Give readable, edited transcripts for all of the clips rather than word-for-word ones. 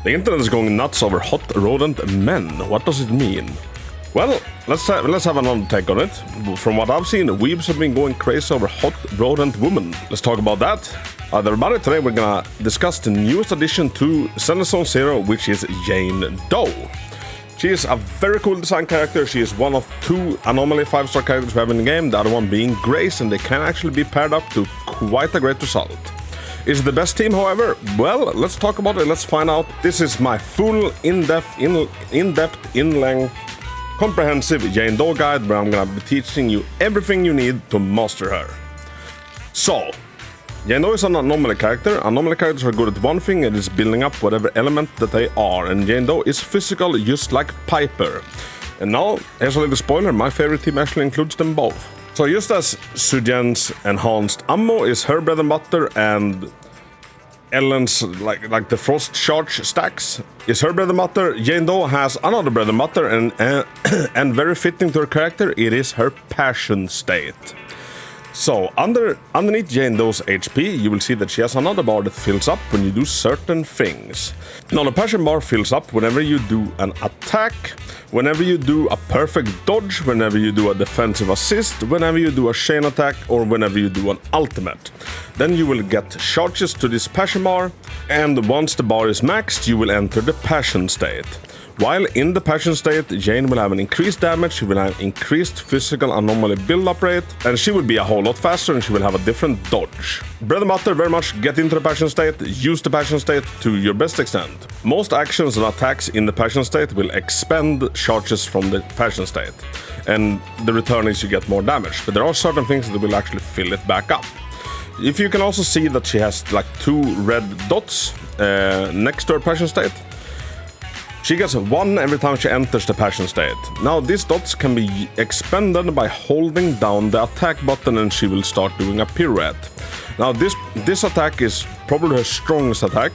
The internet is going nuts over hot rodent men. What does it mean? Well, let's have another take on it. From what I've seen, weebs have been going crazy over hot rodent women. Let's talk about that. Everybody, today we're gonna discuss the newest addition to Zenless Zone Zero, which is Jane Doe. She is a very cool design character. She is one of two anomaly 5-star characters we have in the game, the other one being Grace, and they can actually be paired up to quite a great result. Is it the best team, however? Well, let's talk about it, let's find out. This is my full, in-depth, in-length, comprehensive Jane Doe guide, where I'm gonna be teaching you everything you need to master her. So, Jane Doe is an anomaly character. Anomaly characters are good at one thing, and it's building up whatever element that they are, and Jane Doe is physical, just like Piper. And now, here's a little spoiler, my favorite team actually includes them both. So just as Sujan's enhanced ammo is her bread and butter, and Ellen's, like the frost charge stacks, is her bread and butter, Jane Doe has another bread and butter, and very fitting to her character, it is her passion state. So, underneath Jane Doe's HP, you will see that she has another bar that fills up when you do certain things. Now, the passion bar fills up whenever you do an attack, whenever you do a perfect dodge, whenever you do a defensive assist, whenever you do a chain attack, or whenever you do an ultimate. Then you will get charges to this passion bar, and once the bar is maxed, you will enter the passion state. While in the passion state, Jane will have an increased damage, she will have increased physical anomaly build-up rate, and she will be a whole lot faster, and she will have a different dodge. Bread and butter, very much get into the passion state, use the passion state to your best extent. Most actions and attacks in the passion state will expend charges from the passion state, and the return is you get more damage, but there are certain things that will actually fill it back up. If you can also see that she has like 2 red dots next to her passion state, she gets 1 every time she enters the passion state. Now these dots can be expended by holding down the attack button, and she will start doing a pirouette. Now this attack is probably her strongest attack.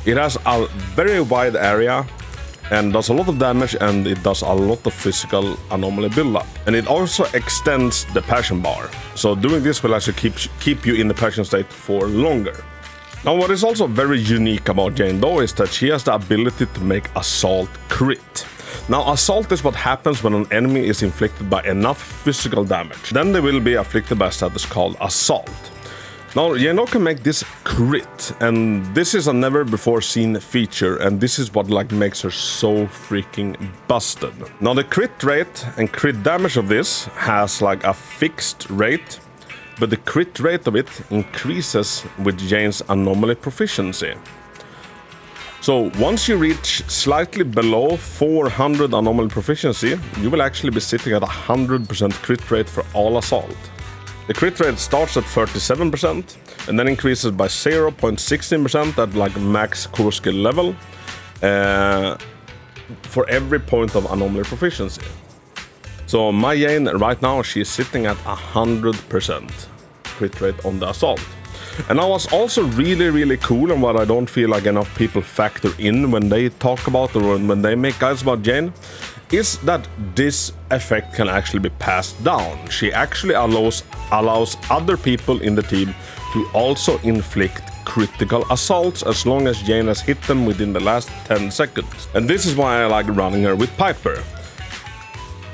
It has a very wide area and does a lot of damage, and it does a lot of physical anomaly build-up. And it also extends the passion bar. So doing this will actually keep you in the passion state for longer. Now, what is also very unique about Jane Doe is that she has the ability to make Assault crit. Now, Assault is what happens when an enemy is inflicted by enough physical damage. Then they will be afflicted by a status called Assault. Now, Jane Doe can make this crit, and this is a never-before-seen feature, and this is what makes her so freaking busted. Now, the crit rate and crit damage of this has a fixed rate, but the crit rate of it increases with Jane's anomaly proficiency. So once you reach slightly below 400 anomaly proficiency, you will actually be sitting at 100% crit rate for all assault. The crit rate starts at 37% and then increases by 0.16% at max core skill level for every point of anomaly proficiency. So my Jane right now, she is sitting at 100% crit rate on the assault. And now what's also really cool, and what I don't feel like enough people factor in when they talk about or when they make guides about Jane, is that this effect can actually be passed down. She actually allows other people in the team to also inflict critical assaults as long as Jane has hit them within the last 10 seconds. And this is why I like running her with Piper.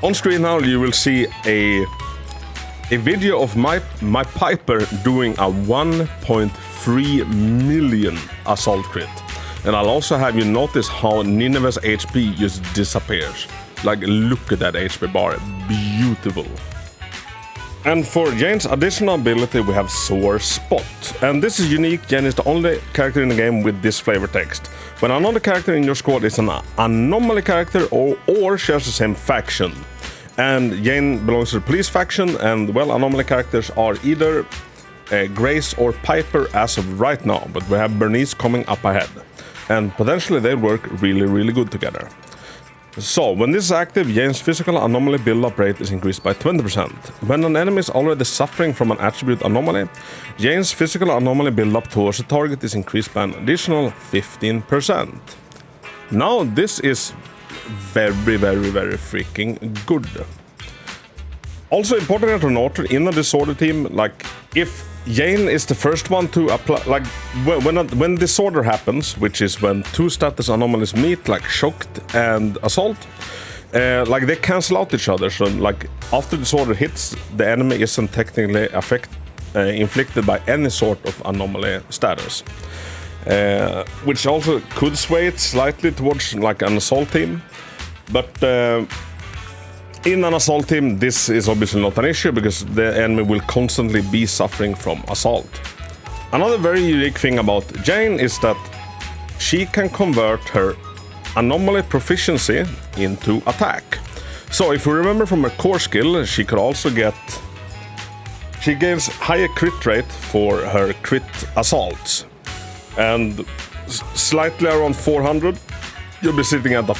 On screen now you will see a video of my Piper doing a 1.3 million assault crit. And I'll also have you notice how Nineveh's HP just disappears. Look at that HP bar, beautiful. And for Jane's additional ability we have Sore Spot. And this is unique, Jane is the only character in the game with this flavor text. When another character in your squad is an anomaly character or shares the same faction. And Jane belongs to the police faction, and well, anomaly characters are either Grace or Piper as of right now, but we have Bernice coming up ahead. And potentially they work really good together. So, when this is active, Jane's physical anomaly build-up rate is increased by 20%. When an enemy is already suffering from an attribute anomaly, Jane's physical anomaly build-up towards the target is increased by an additional 15%. Now, this is very freaking good. Also important to note, in a disorder team, if Jane is the first one to apply, like when disorder happens, which is when two status anomalies meet, like shocked and assault, like they cancel out each other. So like after disorder hits, the enemy isn't technically inflicted by any sort of anomaly status, which also could sway it slightly towards like an assault team, but in an assault team, this is obviously not an issue because the enemy will constantly be suffering from assault. Another very unique thing about Jane is that she can convert her anomaly proficiency into attack. So if we remember from her core skill, she gains higher crit rate for her crit assaults. And slightly around 400, you'll be sitting at a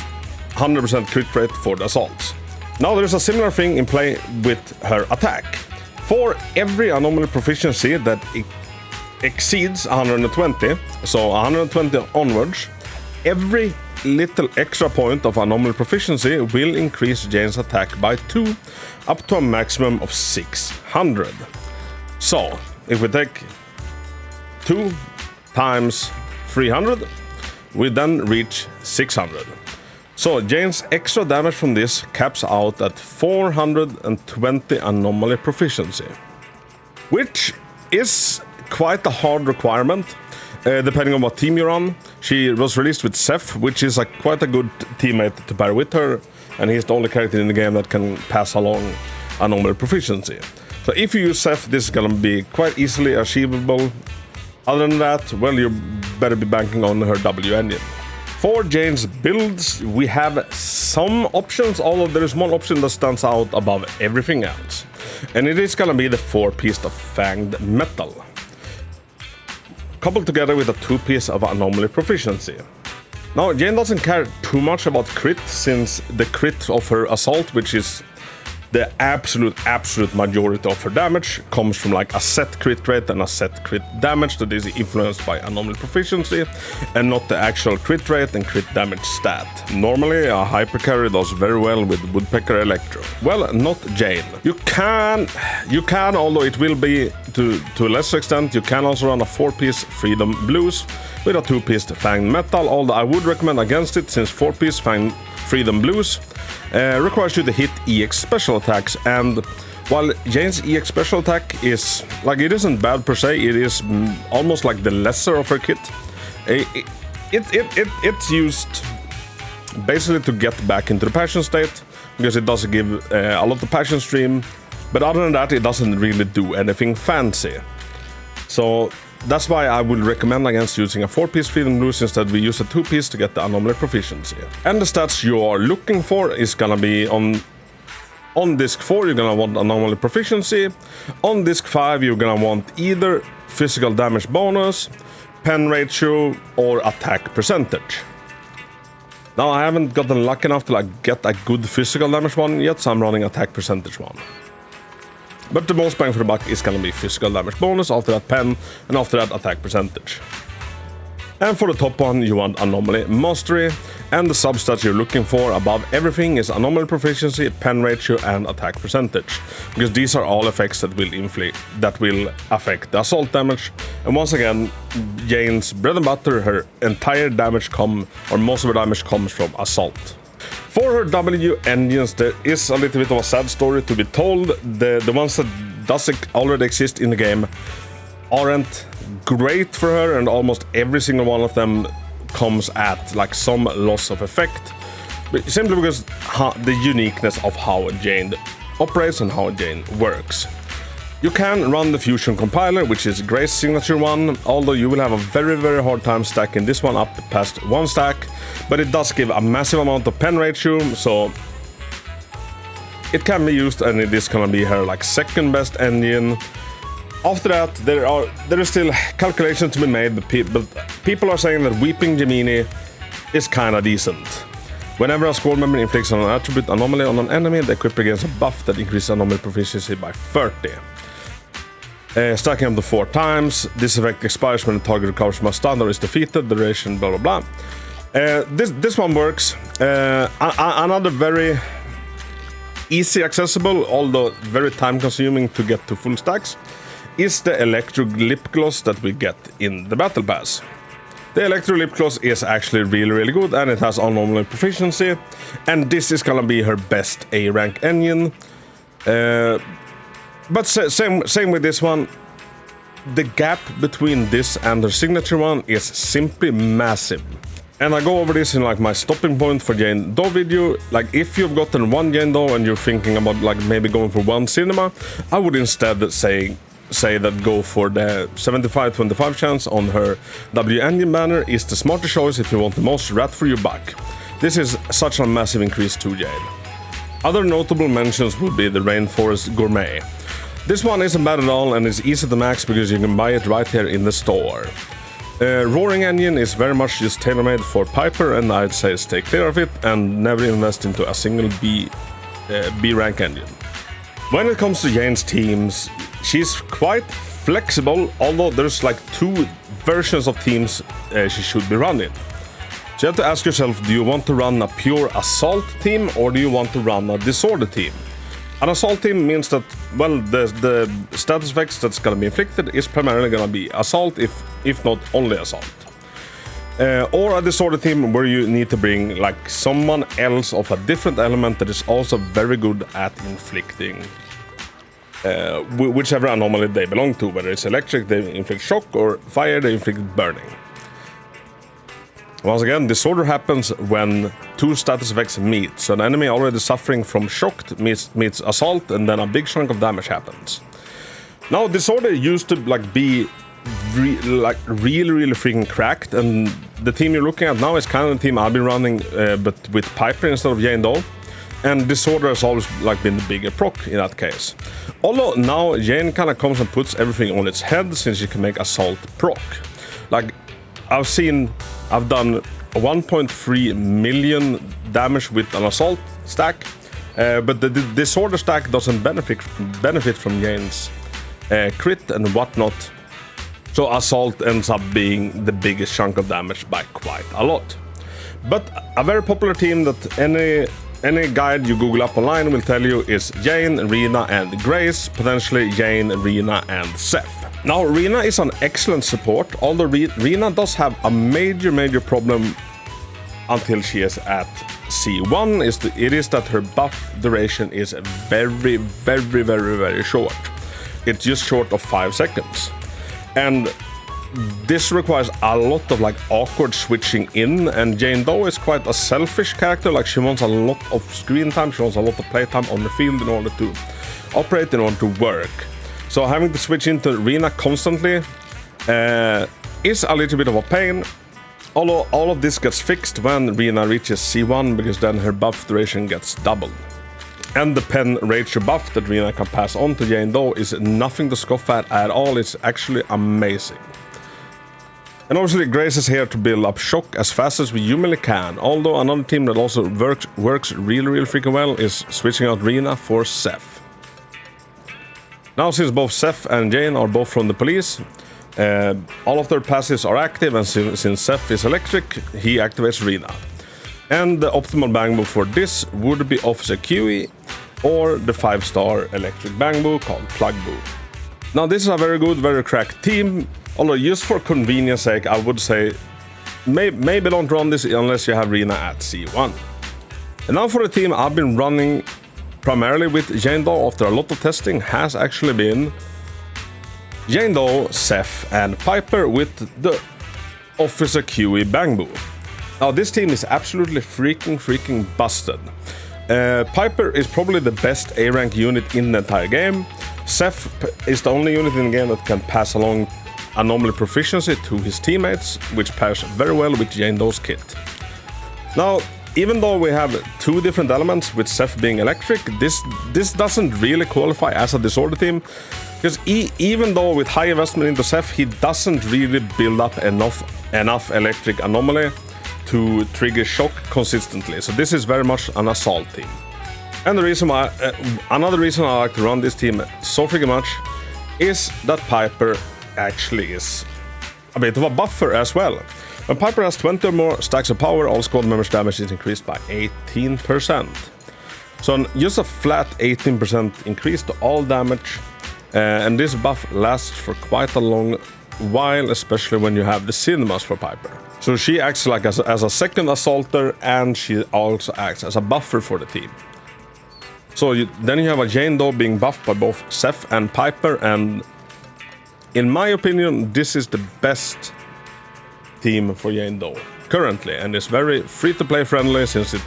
100% crit rate for the assaults. Now there's a similar thing in play with her attack. For every anomaly proficiency that exceeds 120, so 120 onwards, every little extra point of anomaly proficiency will increase Jane's attack by 2, up to a maximum of 600. So, if we take 2 times 300, we then reach 600. So Jane's extra damage from this caps out at 420 anomaly proficiency, which is quite a hard requirement, depending on what team you're on. She was released with Seth, which is quite a good teammate to pair with her, and he's the only character in the game that can pass along anomaly proficiency. So if you use Seth, this is gonna be quite easily achievable. Other than that, well, you better be banking on her W engine. For Jane's builds, we have some options, although there is one option that stands out above everything else. And it is gonna be the 4-piece of Fanged Metal, coupled together with a 2-piece of Anomaly Proficiency. Now, Jane doesn't care too much about crit, since the crit of her assault, which is the absolute majority of her damage, comes from like a set crit rate and a set crit damage that is influenced by anomaly proficiency, and not the actual crit rate and crit damage stat. Normally, a hyper carry does very well with Woodpecker Electro. Well, not Jane. You can, although it will be to a lesser extent, you can also run a 4-piece Freedom Blues with a 2-piece Fanged Metal, although I would recommend against it, since 4-piece Freedom Blues requires you to hit EX special attacks, and while Jane's EX special attack is, like, it isn't bad per se, it is almost like the lesser of her kit. It's used basically to get back into the passion state, because it does give a lot of passion stream, but other than that it doesn't really do anything fancy. So that's why I would recommend against using a 4-piece Freedom Blues. Instead, we use a 2-piece to get the Anomaly Proficiency. And the stats you are looking for is gonna be on disc 4, you're gonna want Anomaly Proficiency. On disc 5, you're gonna want either Physical Damage Bonus, Pen Ratio, or Attack Percentage. Now, I haven't gotten lucky enough to get a good Physical Damage one yet, so I'm running Attack Percentage one. But the most bang for the buck is gonna be Physical Damage Bonus, after that Pen, and after that Attack Percentage. And for the top one, you want Anomaly Mastery, and the substats you're looking for above everything is Anomaly Proficiency, Pen Ratio, and Attack Percentage, because these are all effects that will affect the assault damage. And once again, Jane's bread and butter, her entire damage most of her damage comes from assault. For her W engines, there is a little bit of a sad story to be told. The ones that already exist in the game aren't great for her, and almost every single one of them comes at like some loss of effect, but simply because the uniqueness of how Jane operates and how Jane works. You can run the Fusion Compiler, which is Grace's signature one, although you will have a very hard time stacking this one up past 1 stack, but it does give a massive amount of pen ratio, so it can be used, and it is gonna be her like second best engine. After that, there is still calculations to be made, but people are saying that Weeping Gemini is kinda decent. Whenever a squad member inflicts an attribute anomaly on an enemy, the equipped against a buff that increases anomaly proficiency by 30. Stacking up to 4 times. This effect expires when the target recovers from a stun or is defeated. Duration, blah blah blah. This one works. Another very easy accessible, although very time consuming to get to full stacks, is the Electro Lip Gloss that we get in the Battle Pass. The Electro Lip Gloss is actually really good, and it has anomaly proficiency, and this is gonna be her best A rank engine. But same with this one. The gap between this and her signature one is simply massive. And I go over this in like my stopping point for Jane Doe video. Like if you've gotten one Jane Doe and you're thinking about like maybe going for one cinema, I would instead say that go for the 75-25 chance on her W engine banner is the smarter choice if you want the most rat for your buck. This is such a massive increase to Jane. Other notable mentions would be the Rainforest Gourmet. This one isn't bad at all and is easy to max because you can buy it right here in the store. Roaring engine is very much just tailor-made for Piper, and I'd say stay clear of it and never invest into a single B rank engine. When it comes to Jane's teams, she's quite flexible, although there's like two versions of teams she should be running. So you have to ask yourself, do you want to run a pure assault team or do you want to run a disorder team? An assault team means that, well, the status effects that's gonna be inflicted is primarily gonna be assault, if not only assault. Or a disorder team where you need to bring like someone else of a different element that is also very good at inflicting whichever anomaly they belong to, whether it's electric, they inflict shock, or fire, they inflict burning. Once again, disorder happens when two status effects meet, so an enemy already suffering from shocked meets assault, and then a big chunk of damage happens. Now, disorder used to like be really freaking cracked, and the team you're looking at now is kind of the team I've been running, but with Piper instead of Jane Doe. And disorder has always like been the bigger proc in that case. Although now Jane kind of comes and puts everything on its head since she can make assault proc. Like I've done 1.3 million damage with an assault stack, but the disorder stack doesn't benefit from Jane's crit and whatnot. So assault ends up being the biggest chunk of damage by quite a lot. But a very popular team that any guide you Google up online will tell you is Jane, Rena, and Grace, potentially Jane, Rena, and Seth. Now, Rena is an excellent support, although Rena does have a major problem until she is at C1, it is that her buff duration is very short. It's just short of 5 seconds. And this requires a lot of like awkward switching in, and Jane Doe is quite a selfish character. Like she wants a lot of screen time, she wants a lot of playtime on the field in order to operate, in order to work. So having to switch into Rena constantly is a little bit of a pain. Although all of this gets fixed when Rena reaches C1, because then her buff duration gets doubled. And the pen Rager buff that Rena can pass on to Jane Doe is nothing to scoff at all. It's actually amazing. And obviously Grace is here to build up shock as fast as we humanly can, although another team that also works really freaking well is switching out Rena for Seth. Now, since both Seth and Jane are both from the police, all of their passives are active, and since Seth is electric, he activates Rena. And the optimal bang move for this would be Officer QE or the 5-star electric bang move called Plug Boo. Now, this is a very good, very cracked team. Although, just for convenience sake, I would say maybe don't run this unless you have Rena at C1. And now for the team I've been running primarily with Jane Doe after a lot of testing has actually been Jane Doe, Seth, and Piper with the Officer QE Bang Boo. Now this team is absolutely freaking busted. Piper is probably the best A-rank unit in the entire game. Seth is the only unit in the game that can pass along anomaly proficiency to his teammates, which pairs very well with Jane Doe's kit. Now, even though we have two different elements, with Seth being electric, this doesn't really qualify as a disorder team, because even though with high investment into Seth, he doesn't really build up enough electric anomaly to trigger shock consistently. So this is very much an assault team. And the reason why, another reason I like to run this team so freaking much is that Piper actually is a bit of a buffer as well. When Piper has 20 or more stacks of power, all squad members' damage is increased by 18%. So just a flat 18% increase to all damage And this buff lasts for quite a long while, especially when you have the cinemas for Piper. So she acts like as a second assaulter, and she also acts as a buffer for the team. So then you have a Jane Doe being buffed by both Seth and Piper, and in my opinion, this is the best team for Jane Doe currently, and it's very free-to-play friendly since it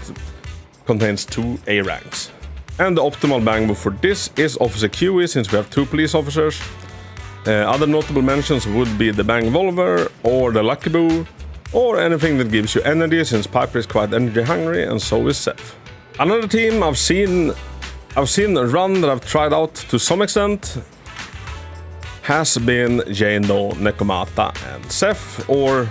contains 2 A ranks. And the optimal bang move for this is Officer QE, since we have 2 police officers. Other notable mentions would be the Bang Volver or the Lucky Boo, or anything that gives you energy, since Piper is quite energy hungry, and so is Seth. Another team I've seen run that I've tried out to some extent has been Jane Doe, Nekomata, and Seth, or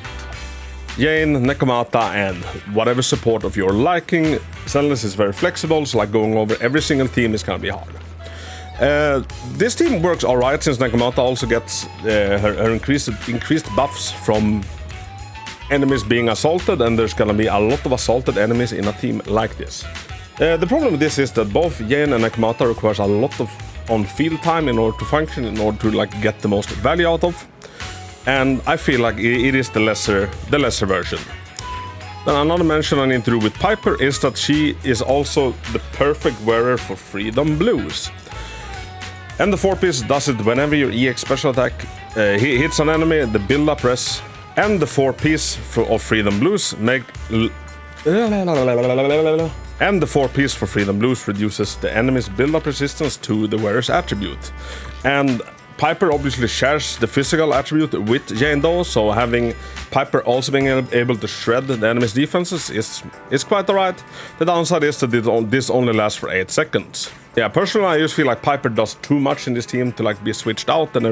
Jane, Nekomata, and whatever support of your liking. Zenless is very flexible, so like going over every single team is gonna be hard. This team works alright, since Nekomata also gets her increased buffs from enemies being assaulted, and there's gonna be a lot of assaulted enemies in a team like this. The problem with this is that both Jane and Nekomata requires a lot of on-field time in order to function, in order to like get the most value out of, and I feel like it is the lesser version. Then another mention I need to do with Piper is that she is also the perfect wearer for Freedom Blues. And the 4-piece does it whenever your EX special attack hits an enemy, the build-up press, and the 4-piece of Freedom Blues and the 4-piece for Freedom Blues reduces the enemy's build-up resistance to the wearer's attribute. And Piper obviously shares the physical attribute with Jane Doe, so having Piper also being able to shred the enemy's defenses is quite alright. The downside is that this only lasts for 8 seconds. Yeah, personally I just feel like Piper does too much in this team to like be switched out, and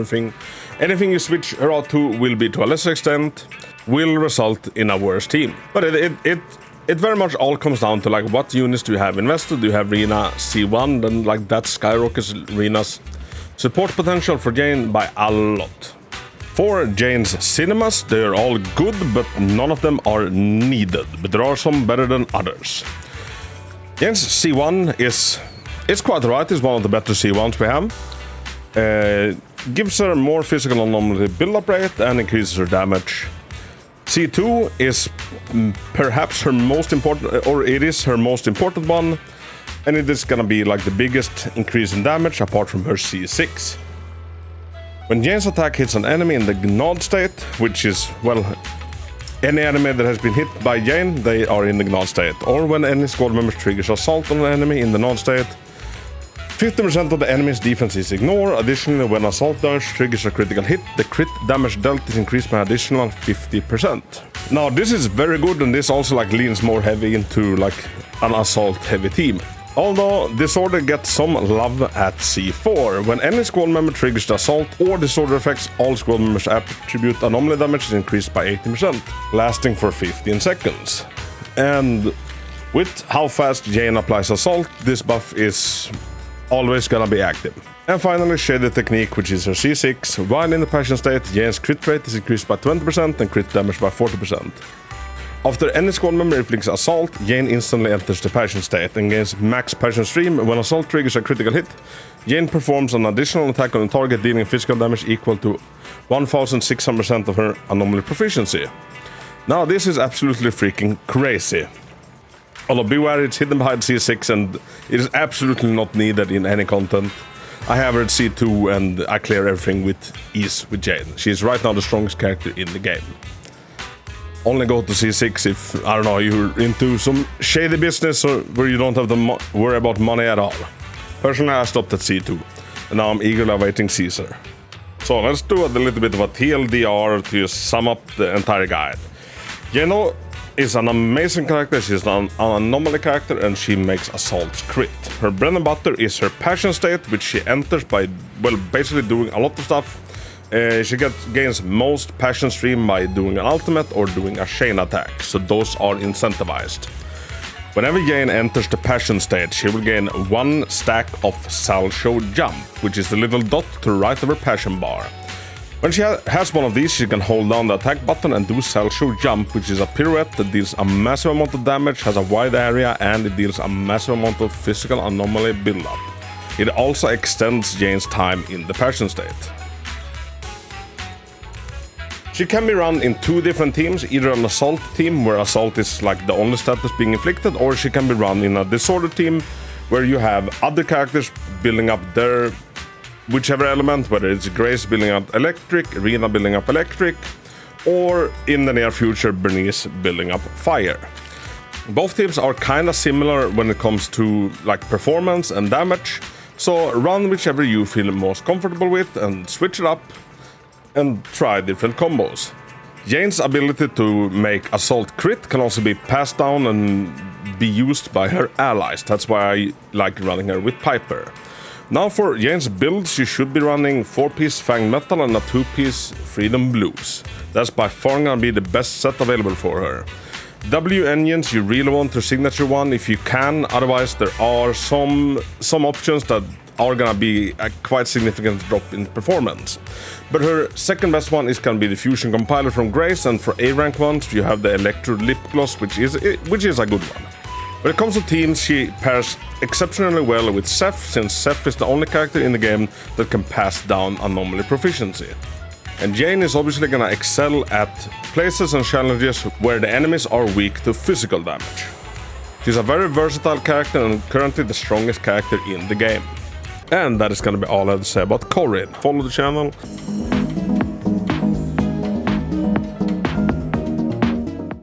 anything you switch her out to will be to a lesser extent, will result in a worse team. But it very much all comes down to like what units do you have invested. Do you have Rena C1, then like that skyrockets Rena's support potential for Jane by a lot. For Jane's cinemas, they are all good, but none of them are needed, but there are some better than others. Jane's C1 is quite right, it's one of the better C1s we have. Gives her more physical anomaly build-up rate and increases her damage. C2 is perhaps her most important, or it is her most important one, and it is gonna be like the biggest increase in damage apart from her C6. When Jane's attack hits an enemy in the Gnawed state, which is, well, any enemy that has been hit by Jane, they are in the Gnawed state. Or when any squad member triggers assault on an enemy in the Gnawed state, 50% of the enemy's defense is ignored. Additionally, when assault damage triggers a critical hit, the crit damage dealt is increased by an additional 50%. Now, this is very good, and this also like leans more heavy into like an assault heavy team. Although Disorder gets some love at C4. When any squad member triggers the assault or Disorder effects, all squad members' attribute anomaly damage is increased by 18%, lasting for 15 seconds. And with how fast Jane applies assault, this buff is always gonna be active. And finally, Shaded Technique, which is her C6. While in the Passion state, Jane's crit rate is increased by 20% and crit damage by 40%. After any squad member inflicts assault, Jane instantly enters the Passion state and gains max Passion stream. When assault triggers a critical hit, Jane performs an additional attack on the target, dealing physical damage equal to 1600% of her anomaly proficiency. Now, this is absolutely freaking crazy. Although beware, it's hidden behind C6 and it is absolutely not needed in any content. I have her at C2 and I clear everything with ease with Jane. She is right now the strongest character in the game. Only go to C6 if, I don't know, you're into some shady business or where you don't have to worry about money at all. Personally, I stopped at C2 and now I'm eagerly awaiting Caesar. So let's do a little bit of a TLDR to sum up the entire guide. Jane is an amazing character. She's an anomaly character and she makes assaults crit. Her bread and butter is her Passion state, which she enters by, well, basically doing a lot of stuff. She gains most Passion stream by doing an ultimate or doing a chain attack, so those are incentivized. Whenever Jane enters the Passion state, she will gain 1 stack of Salcho Jump, which is the little dot to the right of her Passion bar. When she has one of these, she can hold down the attack button and do Salcho Jump, which is a pirouette that deals a massive amount of damage, has a wide area, and it deals a massive amount of physical anomaly build-up. It also extends Jane's time in the passion state. She can be run in 2 different teams, either an assault team where assault is like the only status being inflicted, or she can be run in a disorder team where you have other characters building up their whichever element, whether it's Grace building up electric, Rena building up electric, or in the near future Bernice building up fire. Both teams are kinda similar when it comes to like performance and damage, so run whichever you feel most comfortable with and switch it up and try different combos. Jane's ability to make assault crit can also be passed down and be used by her allies. That's why I like running her with Piper. Now for Jane's builds, you should be running 4-piece Fang Metal and a 2-piece Freedom Blues. That's by far gonna be the best set available for her. W engines, you really want her signature one if you can, otherwise there are some options that are gonna be a quite significant drop in performance. But her second best one is gonna be the Fusion Compiler from Grace, and for A rank ones you have the Electro Lip Gloss, which is a good one. When it comes to teams, she pairs exceptionally well with Zeph, since Zeph is the only character in the game that can pass down anomaly proficiency. And Jane is obviously gonna excel at places and challenges where the enemies are weak to physical damage. She's a very versatile character and currently the strongest character in the game. And that is gonna be all I have to say about Corin. Follow the channel.